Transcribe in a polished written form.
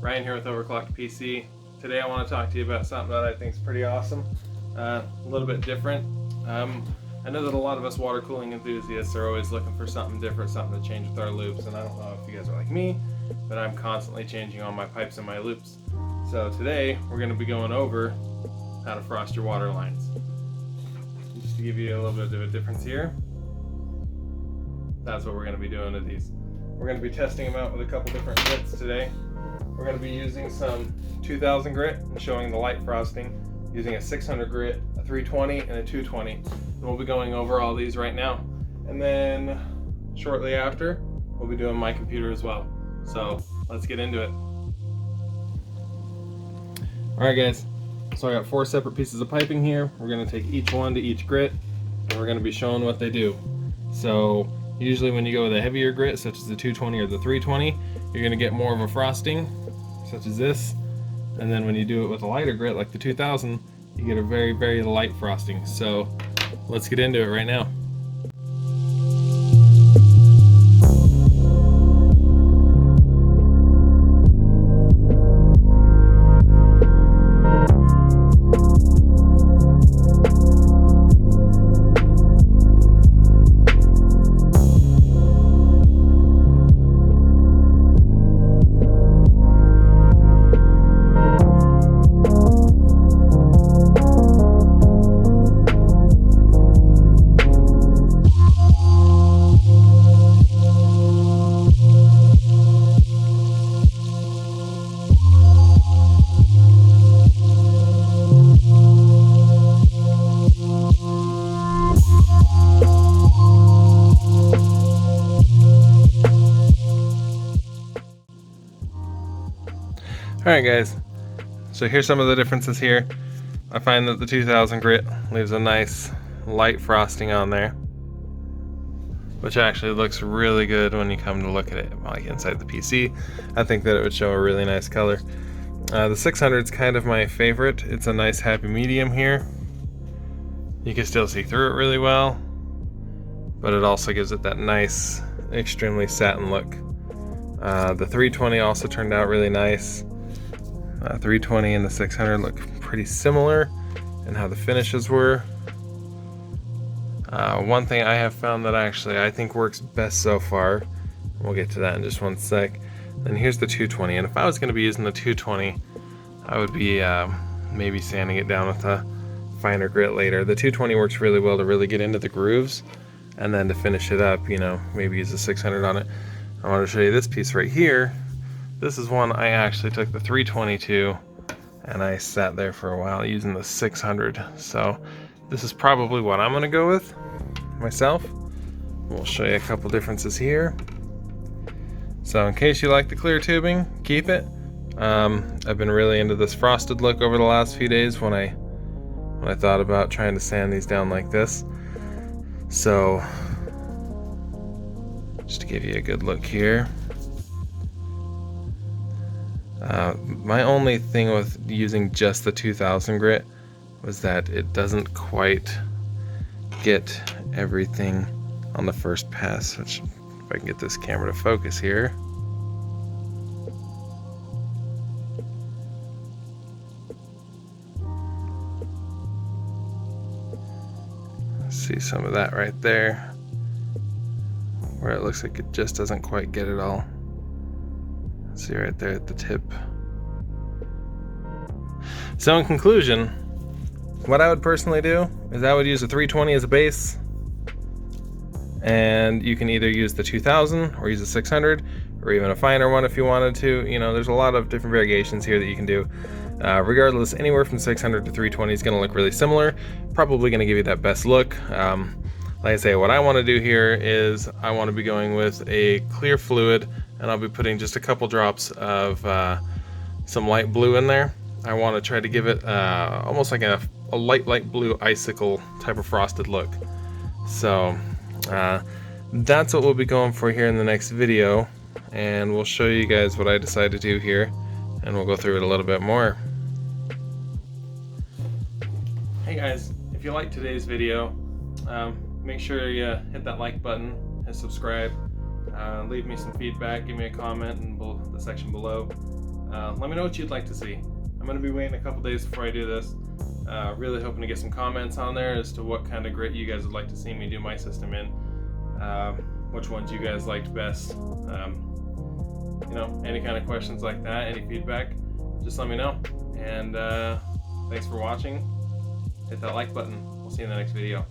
Ryan here with Overclocked PC. Today I want to talk to you about something that I think is pretty awesome, a little bit different. I know that a lot of us water cooling enthusiasts are always looking for something different, something to change with our loops, and I don't know if you guys are like me, but I'm constantly changing all my pipes and my loops. So today we're going to be going over how to frost your water lines. Just to give you a little bit of a difference here, that's what we're going to be doing with these. We're going to be testing them out with a couple different grits today. We're going to be using some 2000 grit and showing the light frosting, using a 600 grit, a 320, and a 220. And we'll be going over all these right now. And then shortly after, we'll be doing my computer as well. So let's get into it. Alright guys, so I got 4 separate pieces of piping here. We're going to take each one to each grit, and we're going to be showing what they do. So usually when you go with a heavier grit, such as the 220 or the 320, you're going to get more of a frosting, such as this. And then when you do it with a lighter grit, like the 2000, you get a very, very light frosting. So let's get into it right now. Alright guys, so here's some of the differences here. I find that the 2000 grit leaves a nice light frosting on there, which actually looks really good when you come to look at it like inside the PC. I think that it would show a really nice color. The 600 is kind of my favorite. It's a nice happy medium here. You can still see through it really well, but it also gives it that nice, extremely satin look. The 320 also turned out really nice. 320 and the 600 look pretty similar in how the finishes were. One thing I have found that actually I think works best so far, we'll get to that in just one sec, and here's the 220. And if I was going to be using the 220, I would be maybe sanding it down with a finer grit later. The 220 works really well to really get into the grooves, and then to finish it up, you know, maybe use the 600 on it. I want to show you this piece right here. This is one I actually took the 320 to, and I sat there for a while using the 600. So this is probably what I'm going to go with myself. We'll show you a couple differences here. So in case you like the clear tubing, keep it. I've been really into this frosted look over the last few days when I thought about trying to sand these down like this. So just to give you a good look here. My only thing with using just the 2000 grit was that it doesn't quite get everything on the first pass, which if I can get this camera to focus here. See some of that right there, where it looks like it just doesn't quite get it all. See right there at the tip. So in conclusion, what I would personally do is I would use a 320 as a base, and you can either use the 2000 or use a 600 or even a finer one if you wanted to. You know, there's a lot of different variations here that you can do. Regardless, anywhere from 600 to 320 is going to look really similar, probably going to give you that best look. Like I say, what I want to do here is I want to be going with a clear fluid, and I'll be putting just a couple drops of some light blue in there. I want to try to give it almost like a light blue icicle type of frosted look. So that's what we'll be going for here in the next video, and we'll show you guys what I decided to do here, and we'll go through it a little bit more. Hey guys, if you liked today's video, make sure you hit that like button and subscribe. Leave me some feedback, give me a comment in the section below. Let me know what you'd like to see. I'm going to be waiting a couple days before I do this. Really hoping to get some comments on there as to what kind of grit you guys would like to see me do my system in. Which ones you guys liked best. You know, any kind of questions like that, any feedback, just let me know. And thanks for watching. Hit that like button. We'll see you in the next video.